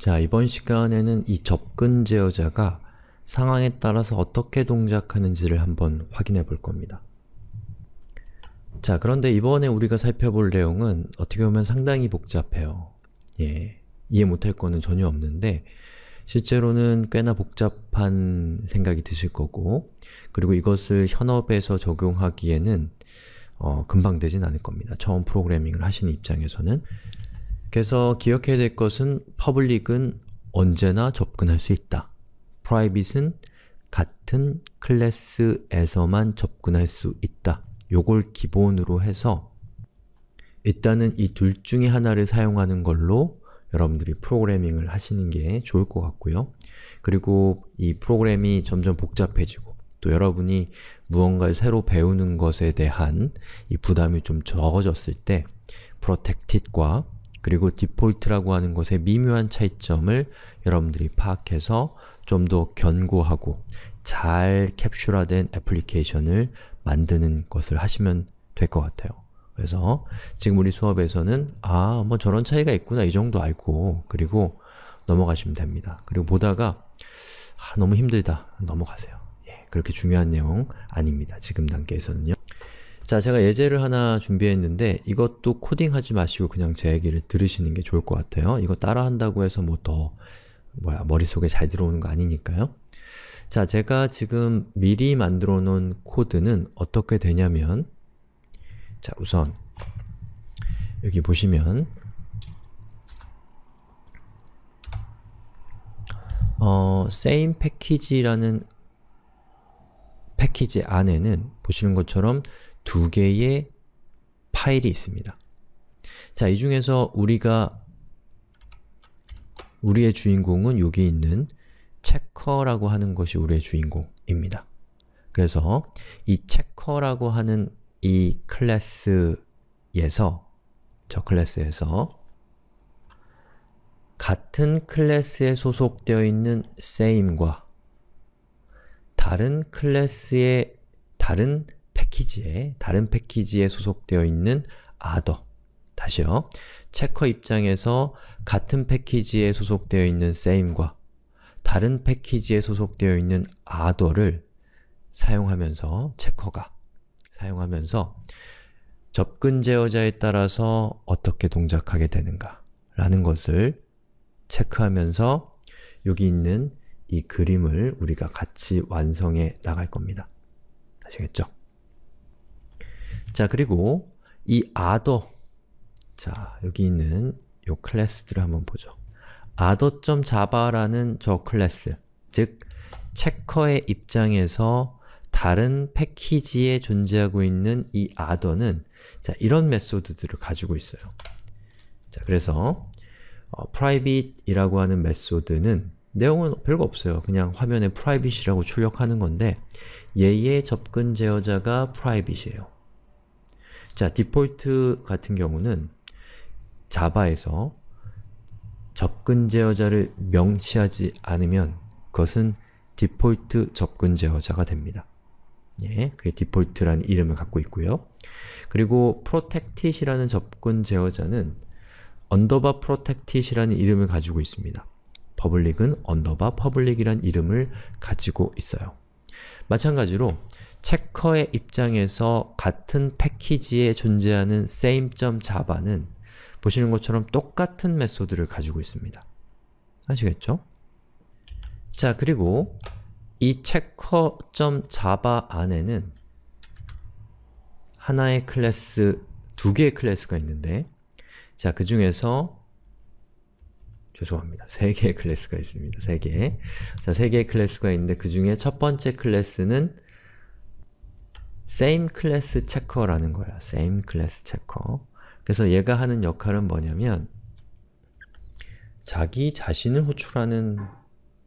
자, 이번 시간에는 이 접근 제어자가 상황에 따라서 어떻게 동작하는지를 한번 확인해 볼 겁니다. 자, 그런데 이번에 우리가 살펴볼 내용은 어떻게 보면 상당히 복잡해요. 이해 못할 거는 전혀 없는데 실제로는 꽤나 복잡한 생각이 드실 거고, 그리고 이것을 현업에서 적용하기에는 금방 되진 않을 겁니다. 처음 프로그래밍을 하시는 입장에서는. 그래서 기억해야 될 것은 public은 언제나 접근할 수 있다. private은 같은 클래스에서만 접근할 수 있다. 요걸 기본으로 해서 일단은 이 둘 중에 하나를 사용하는 걸로 여러분들이 프로그래밍을 하시는 게 좋을 것 같고요. 그리고 이 프로그램이 점점 복잡해지고 또 여러분이 무언가를 새로 배우는 것에 대한 이 부담이 좀 적어졌을 때 protected과 그리고 디폴트라고 하는 것의 미묘한 차이점을 여러분들이 파악해서 좀 더 견고하고 잘 캡슐화된 애플리케이션을 만드는 것을 하시면 될 것 같아요. 그래서 지금 우리 수업에서는 뭐 저런 차이가 있구나 이 정도 알고 그리고 넘어가시면 됩니다. 그리고 보다가 너무 힘들다 넘어가세요. 그렇게 중요한 내용 아닙니다. 지금 단계에서는요. 자, 제가 예제를 하나 준비했는데 이것도 코딩하지 마시고 그냥 제 얘기를 들으시는 게 좋을 것 같아요. 이거 따라한다고 해서 뭐 더 머릿속에 잘 들어오는 거 아니니까요. 자, 제가 지금 미리 만들어 놓은 코드는 어떻게 되냐면, 자, 우선 여기 보시면 same package라는 패키지 안에는 보시는 것처럼 두 개의 파일이 있습니다. 자, 이 중에서 우리의 주인공은 여기 있는 checker라고 하는 것이 우리의 주인공입니다. 그래서 이 checker라고 하는 이 클래스에서, 저 클래스에서 같은 클래스에 소속되어 있는 same과 다른 클래스의 다른 패키지에 소속되어 있는 other, 다시요. 체커 입장에서 같은 패키지에 소속되어 있는 same과 다른 패키지에 소속되어 있는 other를 사용하면서, 체커가 사용하면서 접근 제어자에 따라서 어떻게 동작하게 되는가 라는 것을 체크하면서 여기 있는 이 그림을 우리가 같이 완성해 나갈 겁니다. 아시겠죠? 자, 그리고 이 other, 자, 여기 있는 이 클래스들을 한번 보죠. other.java라는 저 클래스, 즉 체커의 입장에서 다른 패키지에 존재하고 있는 이 other는 자, 이런 메소드들을 가지고 있어요. 자, 그래서 private이라고 하는 메소드는 내용은 별거 없어요. 그냥 화면에 private이라고 출력하는 건데 얘의 접근 제어자가 private이에요. 자, 디폴트 같은 경우는 자바에서 접근 제어자를 명시하지 않으면 그것은 디폴트 접근 제어자가 됩니다. 그게 디폴트라는 이름을 갖고 있고요. 그리고 protected이라는 접근 제어자는 underbar protected이라는 이름을 가지고 있습니다. public은 underbar public이라는 이름을 가지고 있어요. 마찬가지로 체커의 입장에서 같은 패키지에 존재하는 same.java는 보시는 것처럼 똑같은 메소드를 가지고 있습니다. 아시겠죠? 자, 그리고 이 checker.java 안에는 하나의 클래스, 두 개의 클래스가 있는데 자, 그 중에서 죄송합니다. 세 개의 클래스가 있습니다. 세 개. 자, 세 개의 클래스가 있는데 그 중에 첫 번째 클래스는 same class checker라는 거예요. same class checker. 그래서 얘가 하는 역할은 뭐냐면 자기 자신을 호출하는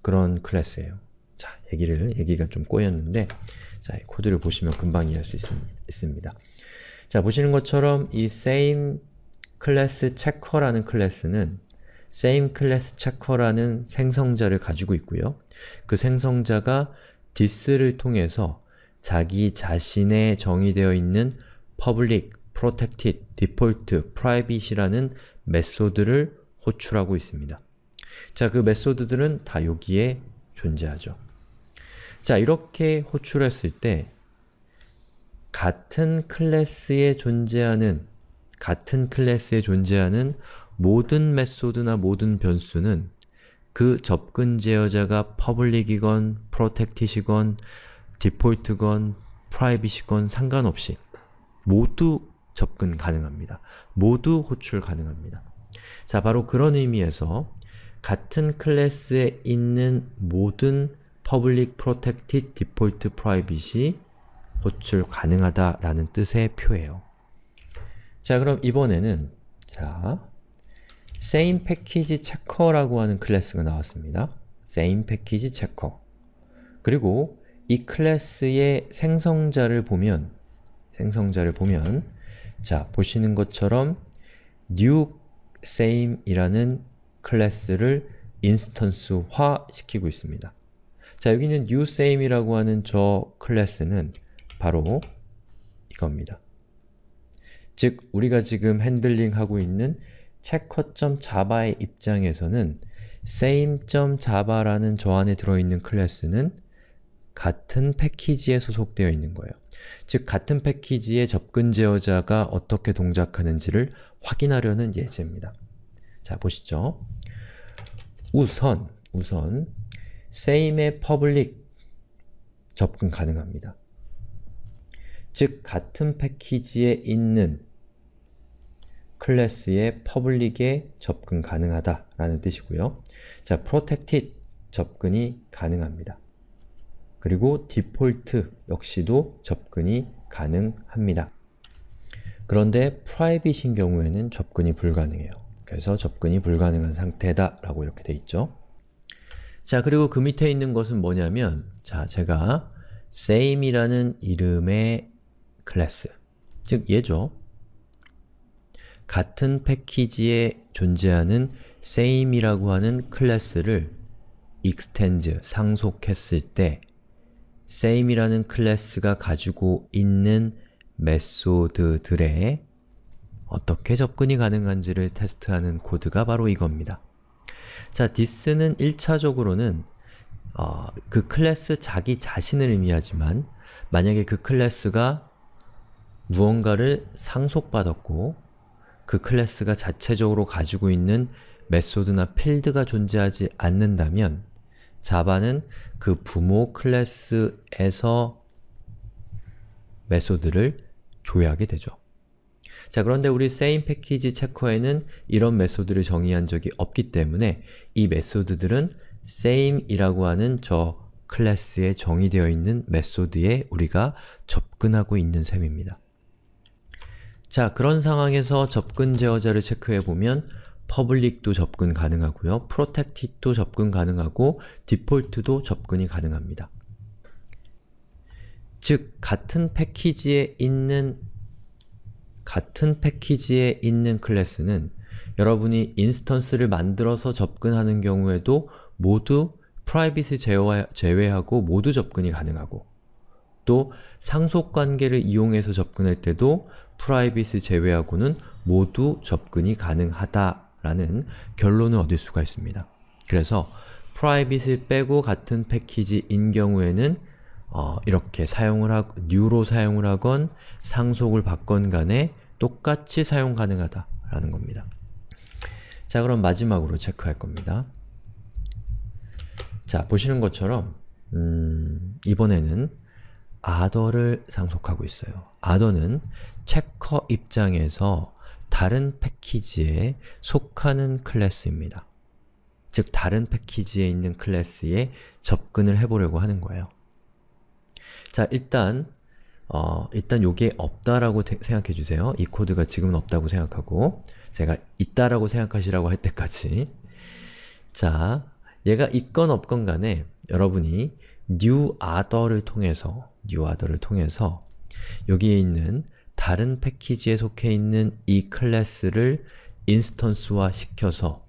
그런 클래스예요. 자, 얘기가 좀 꼬였는데 자, 이 코드를 보시면 금방 이해할 수 있습니다. 자, 보시는 것처럼 이 same class checker라는 클래스는 same class checker라는 생성자를 가지고 있고요. 그 생성자가 this를 통해서 자기 자신에 정의되어 있는 public, protected, default, private이라는 메소드를 호출하고 있습니다. 자, 그 메소드들은 다 여기에 존재하죠. 자, 이렇게 호출했을 때 같은 클래스에 존재하는 모든 메소드나 모든 변수는 그 접근 제어자가 public이건, protected이건, default건, private이건 상관없이 모두 접근 가능합니다. 모두 호출 가능합니다. 자, 바로 그런 의미에서 같은 클래스에 있는 모든 public, protected, default, private이 호출 가능하다라는 뜻의 표예요. 자, 그럼 이번에는 same package checker라고 하는 클래스가 나왔습니다. same package checker. 그리고 이 클래스의 생성자를 보면 자, 보시는 것처럼 new same이라는 클래스를 인스턴스화 시키고 있습니다. 자, 여기 있는 new same이라고 하는 저 클래스는 바로 이겁니다. 즉, 우리가 지금 핸들링하고 있는 checker.java의 입장에서는 same.java라는 저 안에 들어있는 클래스는 같은 패키지에 소속되어 있는 거예요. 즉, 같은 패키지의 접근 제어자가 어떻게 동작하는지를 확인하려는 예제입니다. 자, 보시죠. 우선 same의 public 접근 가능합니다. 즉, 같은 패키지에 있는 클래스의 public에 접근 가능하다 라는 뜻이고요. 자, protected 접근이 가능합니다. 그리고 default 역시도 접근이 가능합니다. 그런데 private인 경우에는 접근이 불가능해요. 그래서 접근이 불가능한 상태다 라고 이렇게 돼 있죠. 자, 그리고 그 밑에 있는 것은 뭐냐면, 자, 제가 same이라는 이름의 클래스, 즉 얘죠. 같은 패키지에 존재하는 same이라고 하는 클래스를 extend, 상속했을 때 same이라는 클래스가 가지고 있는 메소드들에 어떻게 접근이 가능한지를 테스트하는 코드가 바로 이겁니다. 자, this는 1차적으로는 그 클래스 자기 자신을 의미하지만 만약에 그 클래스가 무언가를 상속받았고 그 클래스가 자체적으로 가지고 있는 메소드나 필드가 존재하지 않는다면 자바는 그 부모 클래스에서 메소드를 조회하게 되죠. 자, 그런데 우리 same package checker에는 이런 메소드를 정의한 적이 없기 때문에 이 메소드들은 same이라고 하는 저 클래스에 정의되어 있는 메소드에 우리가 접근하고 있는 셈입니다. 자, 그런 상황에서 접근 제어자를 체크해보면 public도 접근 가능하고요, protected도 접근 가능하고 default도 접근이 가능합니다. 즉, 같은 패키지에 있는 클래스는 여러분이 인스턴스를 만들어서 접근하는 경우에도 모두 privacy 제외하고 모두 접근이 가능하고, 또 상속관계를 이용해서 접근할 때도 privacy 제외하고는 모두 접근이 가능하다라는 결론을 얻을 수가 있습니다. 그래서 privacy 빼고 같은 패키지인 경우에는 이렇게 new로 사용을 하건 상속을 받건 간에 똑같이 사용 가능하다라는 겁니다. 자, 그럼 마지막으로 체크할 겁니다. 자, 보시는 것처럼 이번에는 other를 상속하고 있어요. other는 체커 입장에서 다른 패키지에 속하는 클래스입니다. 즉, 다른 패키지에 있는 클래스에 접근을 해보려고 하는 거예요. 자, 일단 요게 없다라고 생각해 주세요. 이 코드가 지금은 없다고 생각하고, 제가 있다라고 생각하시라고 할 때까지. 자, 얘가 있건 없건 간에 여러분이 new other를 통해서 여기에 있는 다른 패키지에 속해 있는 이 클래스를 인스턴스화 시켜서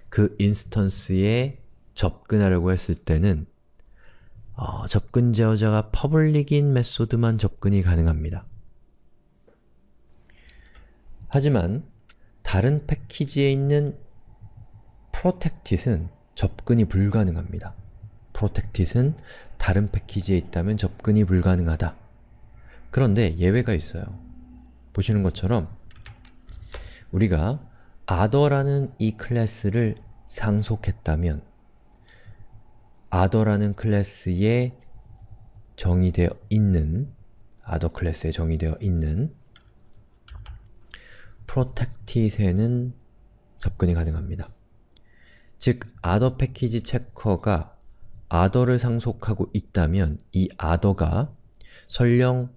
그 인스턴스에 접근하려고 했을 때는 접근 제어자가 public인 메소드만 접근이 가능합니다. 하지만 다른 패키지에 있는 protected은 접근이 불가능합니다. protected은 다른 패키지에 있다면 접근이 불가능하다. 그런데 예외가 있어요. 보시는 것처럼 우리가 other라는 이 클래스를 상속했다면 other라는 클래스에 정의되어 있는 other 클래스에 정의되어 있는 protected에는 접근이 가능합니다. 즉, other 패키지 체커가 other를 상속하고 있다면 이 other가 설령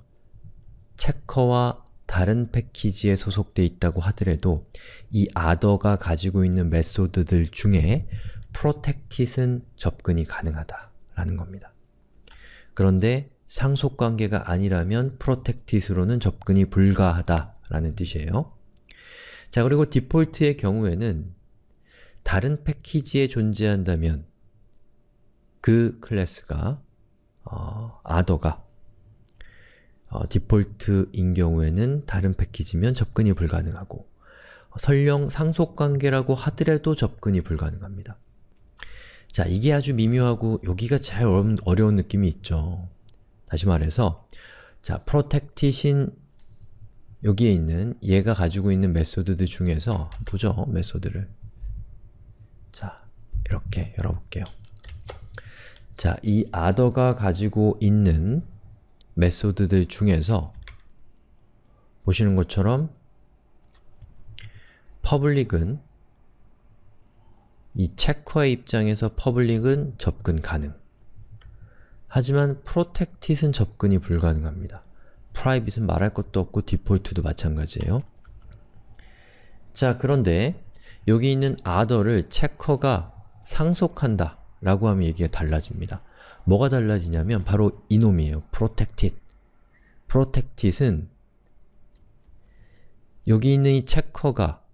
체커와 다른 패키지에 소속되어 있다고 하더라도 이 other가 가지고 있는 메소드들 중에 protected은 접근이 가능하다라는 겁니다. 그런데 상속관계가 아니라면 protected로는 접근이 불가하다라는 뜻이에요. 자, 그리고 디폴트의 경우에는 다른 패키지에 존재한다면 그 클래스가 other가 디폴트인 경우에는 다른 패키지면 접근이 불가능하고 설령 상속관계라고 하더라도 접근이 불가능합니다. 자, 이게 아주 미묘하고 여기가 제일 어려운 느낌이 있죠. 다시 말해서 자, protected인 여기에 있는 얘가 가지고 있는 메소드들 중에서 보죠, 메소드를. 자, 이렇게 열어볼게요. 자, 이 other가 가지고 있는 메소드들 중에서 보시는 것처럼 public은 이 체커의 입장에서 public은 접근 가능. 하지만 protected은 접근이 불가능합니다. private은 말할 것도 없고 디폴트도 마찬가지예요. 자, 그런데 여기 있는 other를 체커가 상속한다 라고 하면 얘기가 달라집니다. 뭐가 달라지냐면 바로 이놈이에요. protected. protected은 여기 있는 이 체커가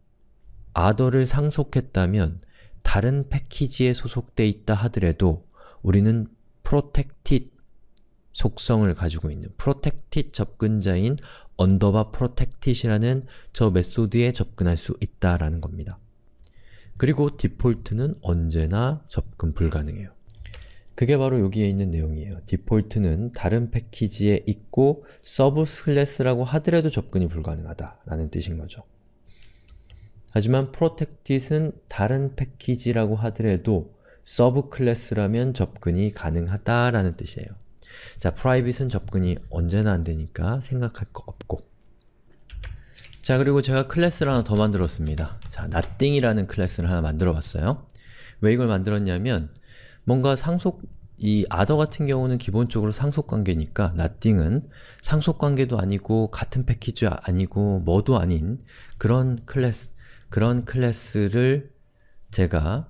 other를 상속했다면 다른 패키지에 소속되어 있다 하더라도 우리는 protected 속성을 가지고 있는 protected 접근자인 protected이라는 저 메소드에 접근할 수 있다라는 겁니다. 그리고 디폴트는 언제나 접근 불가능해요. 그게 바로 여기에 있는 내용이에요. 디폴트는 다른 패키지에 있고 서브 클래스라고 하더라도 접근이 불가능하다라는 뜻인 거죠. 하지만 protected은 다른 패키지라고 하더라도 서브 클래스라면 접근이 가능하다라는 뜻이에요. 자, private은 접근이 언제나 안 되니까 생각할 거 없고. 자, 그리고 제가 클래스를 하나 더 만들었습니다. 자, nothing이라는 클래스를 하나 만들어 봤어요. 왜 이걸 만들었냐면 뭔가 이 other 같은 경우는 기본적으로 상속관계니까 nothing은 상속관계도 아니고 같은 패키지 아니고 뭐도 아닌 그런 클래스를 제가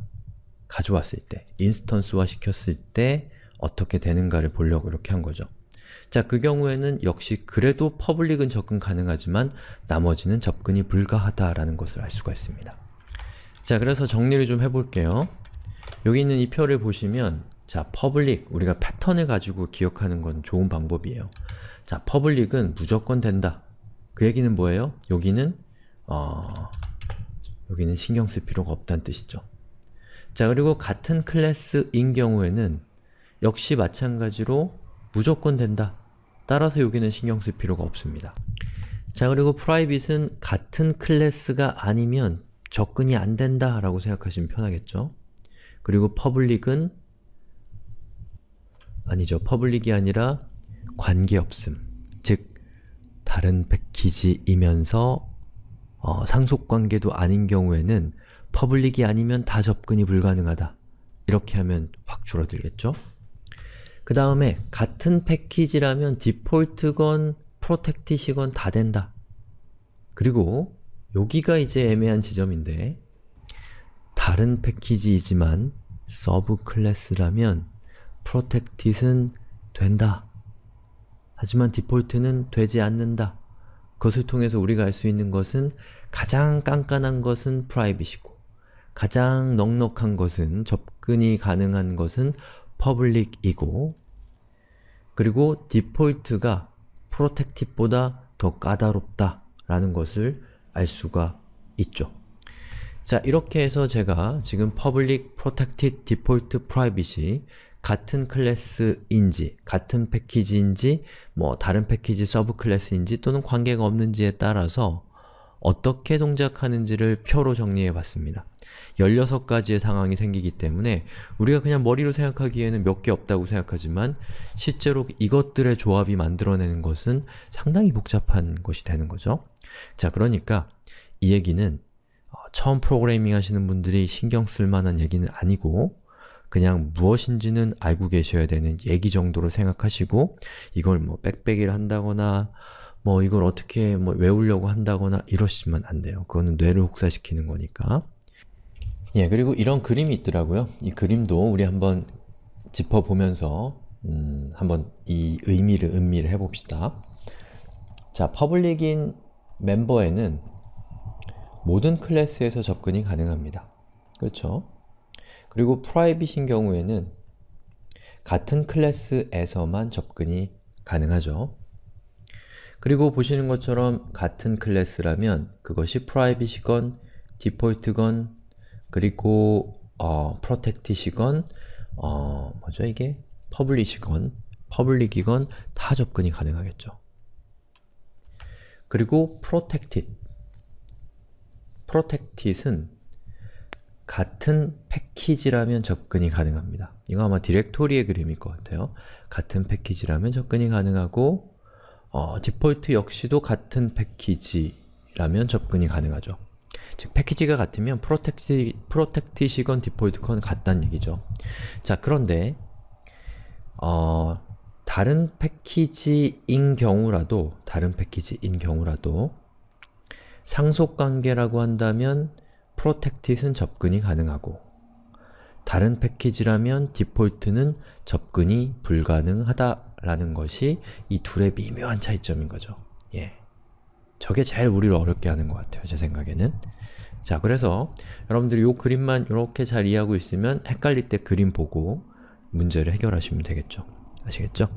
가져왔을 때, 인스턴스화 시켰을 때 어떻게 되는가를 보려고 이렇게 한 거죠. 자, 그 경우에는 역시 그래도 public은 접근 가능하지만 나머지는 접근이 불가하다라는 것을 알 수가 있습니다. 자, 그래서 정리를 좀 해볼게요. 여기 있는 이 표를 보시면 자, public, 우리가 패턴을 가지고 기억하는 건 좋은 방법이에요. 자, public은 무조건 된다. 그 얘기는 뭐예요? 여기는 신경 쓸 필요가 없다는 뜻이죠. 자, 그리고 같은 클래스인 경우에는 역시 마찬가지로 무조건 된다. 따라서 여기는 신경 쓸 필요가 없습니다. 자, 그리고 private은 같은 클래스가 아니면 접근이 안 된다 라고 생각하시면 편하겠죠? 그리고 public은 아니죠. public이 아니라 관계없음. 즉, 다른 패키지이면서 상속관계도 아닌 경우에는 public이 아니면 다 접근이 불가능하다. 이렇게 하면 확 줄어들겠죠? 그 다음에 같은 패키지라면 디폴트건 protected이건 다 된다. 그리고 여기가 이제 애매한 지점인데 다른 패키지이지만 서브 클래스라면 protected은 된다. 하지만 디폴트는 되지 않는다. 그것을 통해서 우리가 알 수 있는 것은 가장 깐깐한 것은 private이고 가장 넉넉한 것은 접근이 가능한 것은 public이고 그리고 디폴트가 protected보다 더 까다롭다 라는 것을 알 수가 있죠. 자, 이렇게 해서 제가 지금 Public, Protected, Default, Privacy 같은 클래스인지, 같은 패키지인지, 뭐 다른 패키지 서브 클래스인지 또는 관계가 없는지에 따라서 어떻게 동작하는지를 표로 정리해 봤습니다. 16가지의 상황이 생기기 때문에 우리가 그냥 머리로 생각하기에는 몇 개 없다고 생각하지만 실제로 이것들의 조합이 만들어내는 것은 상당히 복잡한 것이 되는 거죠. 자, 그러니까 이 얘기는 처음 프로그래밍 하시는 분들이 신경 쓸 만한 얘기는 아니고 그냥 무엇인지는 알고 계셔야 되는 얘기 정도로 생각하시고 이걸 뭐 빽빽이를 한다거나 뭐 이걸 어떻게 뭐 외우려고 한다거나 이러시면 안 돼요. 그거는 뇌를 혹사시키는 거니까. 예, 그리고 이런 그림이 있더라고요. 이 그림도 우리 한번 짚어보면서 한번 이 음미를 해봅시다. 자, 퍼블릭인 멤버에는 모든 클래스에서 접근이 가능합니다. 그렇죠? 그리고 프라이빗인 경우에는 같은 클래스에서만 접근이 가능하죠. 그리고 보시는 것처럼 같은 클래스라면 그것이 프라이빗이건 디폴트건 그리고 프로텍티시건 뭐죠 이게? 퍼블릭이건 다 접근이 가능하겠죠. 그리고 protected은 같은 패키지라면 접근이 가능합니다. 이거 아마 디렉토리의 그림일 것 같아요. 같은 패키지라면 접근이 가능하고 디폴트 역시도 같은 패키지라면 접근이 가능하죠. 즉, 패키지가 같으면 프로텍티시건 디폴트건 같다는 얘기죠. 자, 그런데 다른 패키지인 경우라도 상속관계라고 한다면 protected은 접근이 가능하고 다른 패키지라면 디폴트는 접근이 불가능하다라는 것이 이 둘의 미묘한 차이점인 거죠. 예. 저게 제일 우리를 어렵게 하는 것 같아요, 제 생각에는. 자, 그래서 여러분들이 이 그림만 이렇게 잘 이해하고 있으면 헷갈릴 때 그림 보고 문제를 해결하시면 되겠죠. 아시겠죠?